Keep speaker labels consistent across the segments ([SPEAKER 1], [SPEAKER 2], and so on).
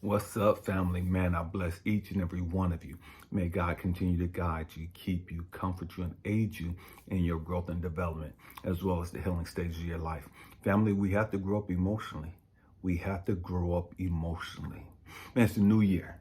[SPEAKER 1] What's up, family? Man, I bless each and every one of you. May God continue to guide you, keep you, comfort you, and aid you in your growth and development, as well as the healing stages of your life. Family, we have to grow up emotionally. We have to grow up emotionally. Man, it's the new year.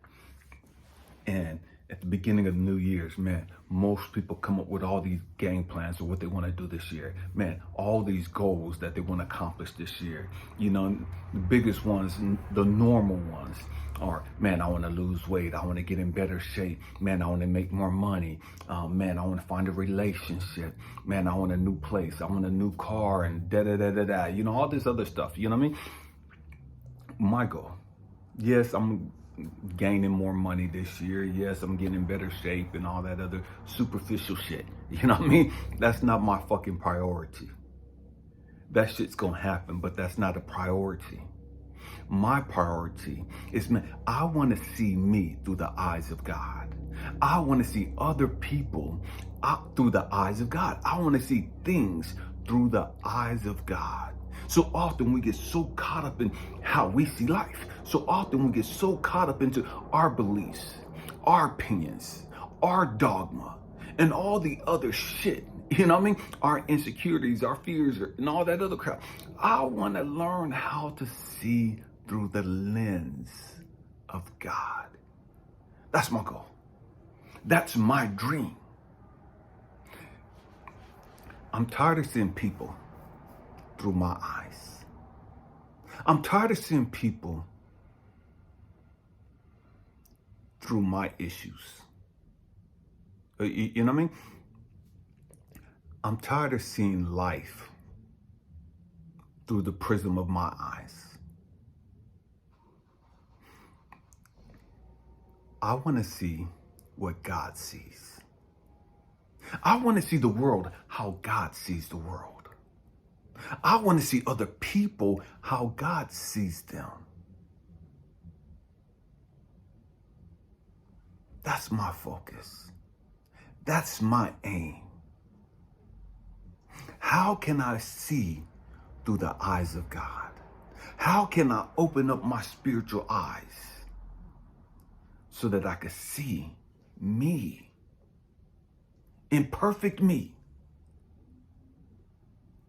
[SPEAKER 1] And at the beginning of the New Year's, man, most people come up with all these game plans of what they want to do this year. Man, all these goals that they want to accomplish this year. You know, the biggest ones, the normal ones are, man, I want to lose weight. I want to get in better shape. Man, I want to make more money. Man, I want to find a relationship. Man, I want a new place. I want a new car and da-da-da-da-da. You know, all this other stuff. You know what I mean? My goal. Yes, I'm gaining more money this year. Yes, I'm getting in better shape and all that other superficial shit. You know what I mean? That's not my fucking priority. That shit's gonna happen, but that's not a priority. My priority is, man, I want to see me through the eyes of God. I want to see other people through the eyes of God. I want to see things through the eyes of God. So often we get so caught up in how we see life. So often we get so caught up into our beliefs, our opinions, our dogma, and all the other shit. You know what I mean? Our insecurities, our fears, and all that other crap. I want to learn how to see through the lens of God. That's my goal. That's my dream. I'm tired of seeing people through my eyes. I'm tired of seeing people through my issues. You know what I mean? I'm tired of seeing life through the prism of my eyes. I want to see what God sees. I want to see the world how God sees the world. I want to see other people how God sees them. That's my focus. That's my aim. How can I see through the eyes of God? How can I open up my spiritual eyes so that I can see me, imperfect me,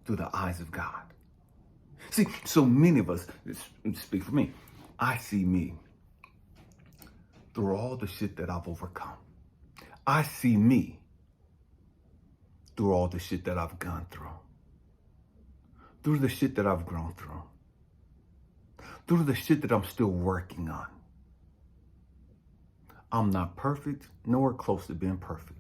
[SPEAKER 1] through the eyes of God? See, so many of us, speak for me, I see me through all the shit that I've overcome. I see me through all the shit that I've gone through the shit that I've grown through the shit that I'm still working on. I'm not perfect, nowhere close to being perfect.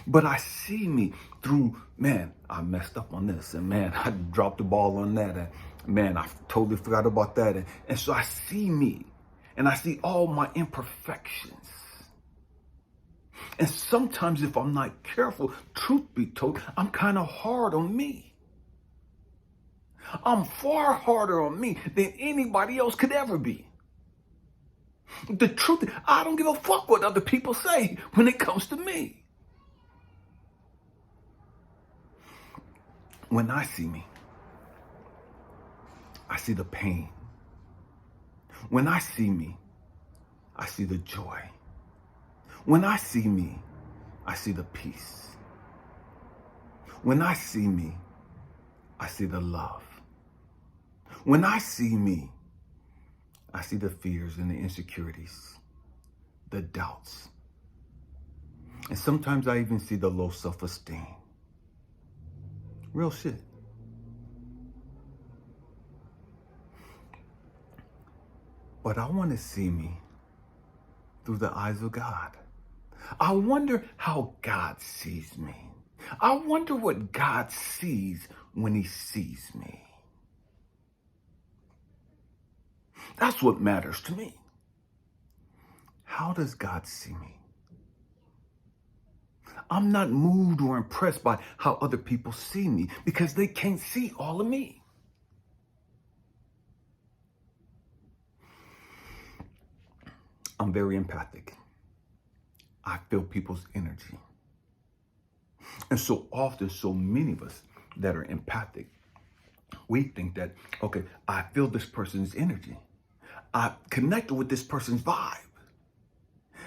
[SPEAKER 1] But I see me through, man, I messed up on this, and man, I dropped the ball on that, and man, I totally forgot about that. And so I see me, and I see all my imperfections. And sometimes if I'm not careful, truth be told, I'm kind of hard on me. I'm far harder on me than anybody else could ever be. The truth is, I don't give a fuck what other people say when it comes to me. When I see me, I see the pain. When I see me, I see the joy. When I see me, I see the peace. When I see me, I see the love. When I see me, I see the fears and the insecurities, the doubts. And sometimes I even see the low self-esteem. Real shit. But I want to see me through the eyes of God. I wonder how God sees me. I wonder what God sees when he sees me. That's what matters to me. How does God see me? I'm not moved or impressed by how other people see me because they can't see all of me. I'm very empathic. I feel people's energy. And so often, so many of us that are empathic, we think that, okay, I feel this person's energy. I connected with this person's vibe.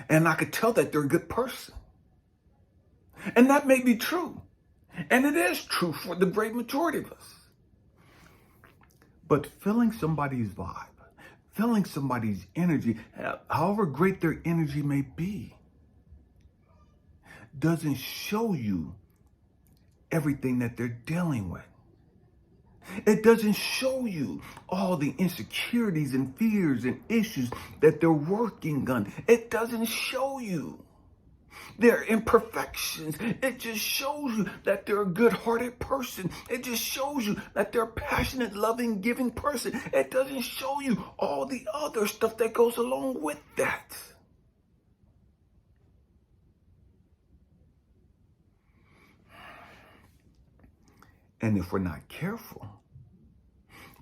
[SPEAKER 1] And I could tell that they're a good person. And that may be true. And it is true for the great majority of us. But feeling somebody's vibe, feeling somebody's energy, however great their energy may be, doesn't show you everything that they're dealing with. It doesn't show you all the insecurities and fears and issues that they're working on. It doesn't show you their imperfections. It just shows you that they're a good-hearted person. It just shows you that they're a passionate, loving, giving person. It doesn't show you all the other stuff that goes along with that. And if we're not careful,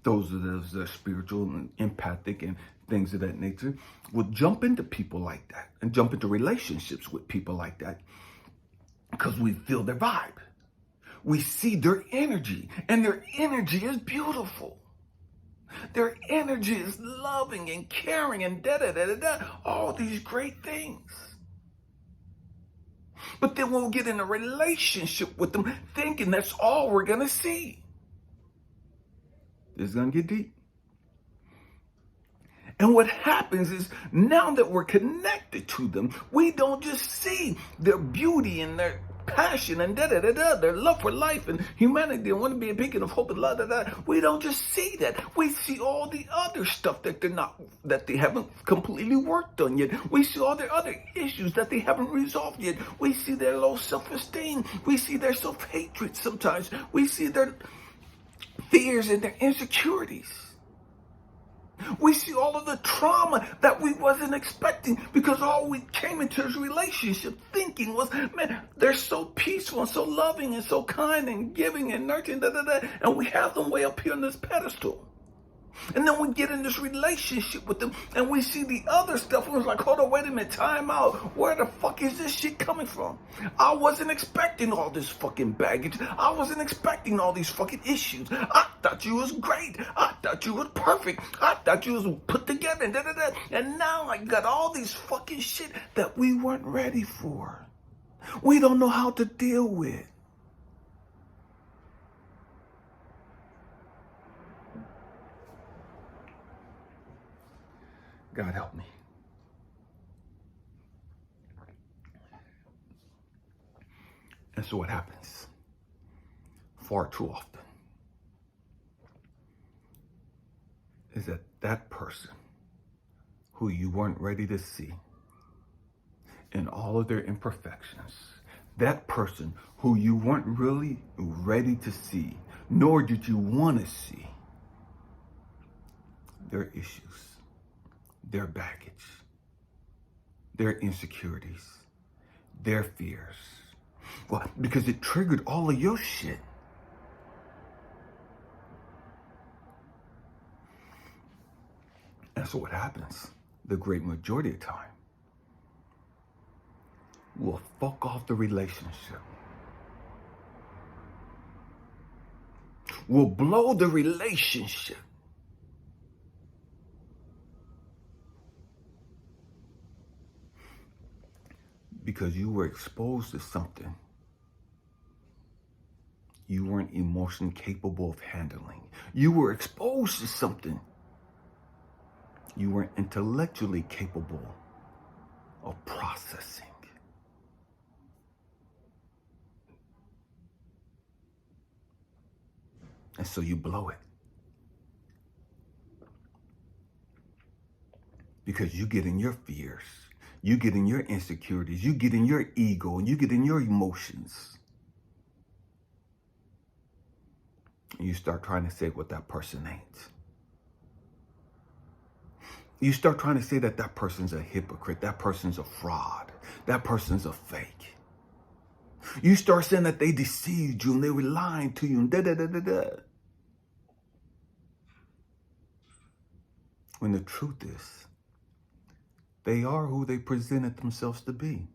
[SPEAKER 1] those of us that are spiritual and empathic and things of that nature will jump into people like that and jump into relationships with people like that because we feel their vibe. We see their energy, and their energy is beautiful. Their energy is loving and caring and all these great things. But then we'll get in a relationship with them thinking that's all we're going to see. It's going to get deep. And what happens is now that we're connected to them, we don't just see their beauty and their passion and their love for life and humanity and want to be a beacon of hope and We don't just see that. We see all the other stuff that they haven't completely worked on yet. We see all their other issues that they haven't resolved yet. We see their low self-esteem. We see their self-hatred sometimes. We see their fears and their insecurities. We see all of the trauma that we wasn't expecting because all we came into this relationship thinking was, man, they're so peaceful and so loving and so kind and giving and nurturing, and we have them way up here on this pedestal. And then we get in this relationship with them and we see the other stuff and we're like, hold on, wait a minute, time out. Where the fuck is this shit coming from? I wasn't expecting all this fucking baggage. I wasn't expecting all these fucking issues. I thought you was great. I thought you was perfect. I thought you was put together and And now I got all these fucking shit that we weren't ready for. We don't know how to deal with. God help me. And so what happens far too often is that that person who you weren't ready to see in all of their imperfections, that person who you weren't really ready to see, nor did you want to see, their issues, their baggage, their insecurities, their fears. Well, because it triggered all of your shit. And so what happens, the great majority of the time, we'll fuck off the relationship. We'll blow the relationship. Because you were exposed to something you weren't emotionally capable of handling. You were exposed to something you weren't intellectually capable of processing. And so you blow it. Because you get in your fears. You get in your insecurities, you get in your ego, and you get in your emotions. And you start trying to say what that person ain't. You start trying to say that that person's a hypocrite, that person's a fraud, that person's a fake. You start saying that they deceived you and they were lying to you and When the truth is, they are who they presented themselves to be.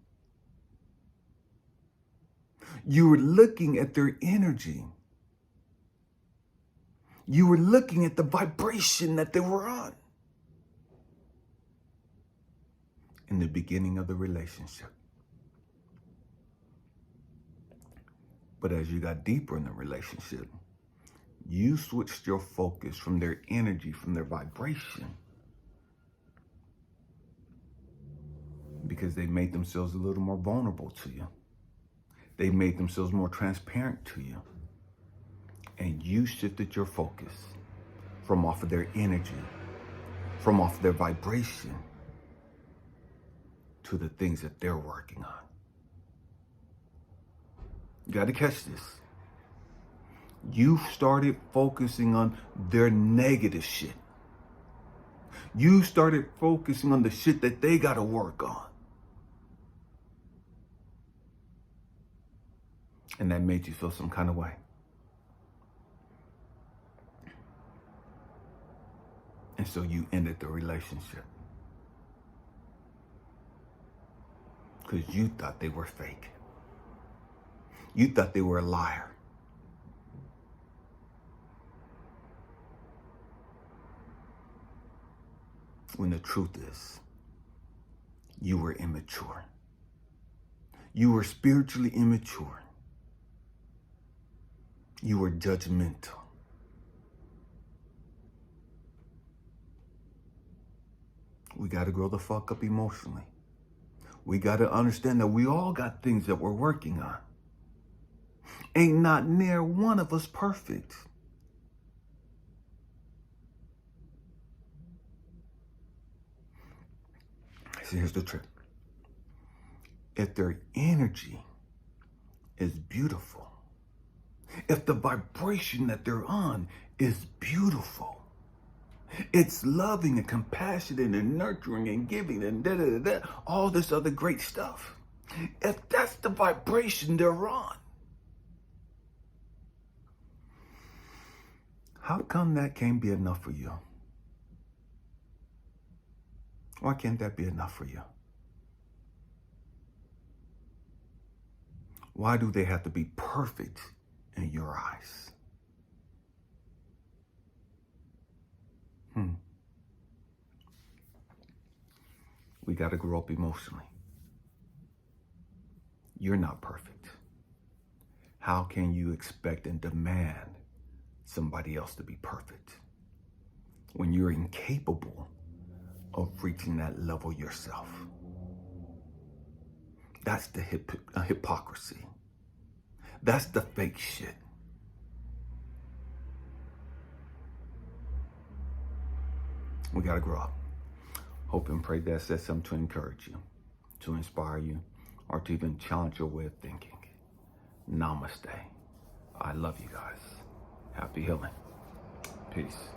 [SPEAKER 1] You were looking at their energy. You were looking at the vibration that they were on. in the beginning of the relationship. But as you got deeper in the relationship, you switched your focus from their energy, from their vibration, because they made themselves a little more vulnerable to you. They made themselves more transparent to you. And you shifted your focus from off of their energy, from off their vibration, to the things that they're working on. You got to catch this. You started focusing on their negative shit. You started focusing on the shit that they got to work on. And that made you feel some kind of way. And so you ended the relationship. Because you thought they were fake. You thought they were a liar. When the truth is, you were immature. You were spiritually immature. You were judgmental. We got to grow the fuck up emotionally. We got to understand that we all got things that we're working on. Ain't not near one of us perfect. So here's the trick. If their energy is beautiful, if the vibration that they're on is beautiful, it's loving and compassionate and nurturing and giving and all this other great stuff. If that's the vibration they're on, how come that can't be enough for you? Why can't that be enough for you? Why do they have to be perfect in your eyes? We got to grow up emotionally. You're not perfect. How can you expect and demand somebody else to be perfect when you're incapable of reaching that level yourself? That's the hypocrisy. That's the fake shit. We got to grow up. Hope and pray that says something to encourage you, to inspire you, or to even challenge your way of thinking. Namaste. I love you guys. Happy healing. Peace.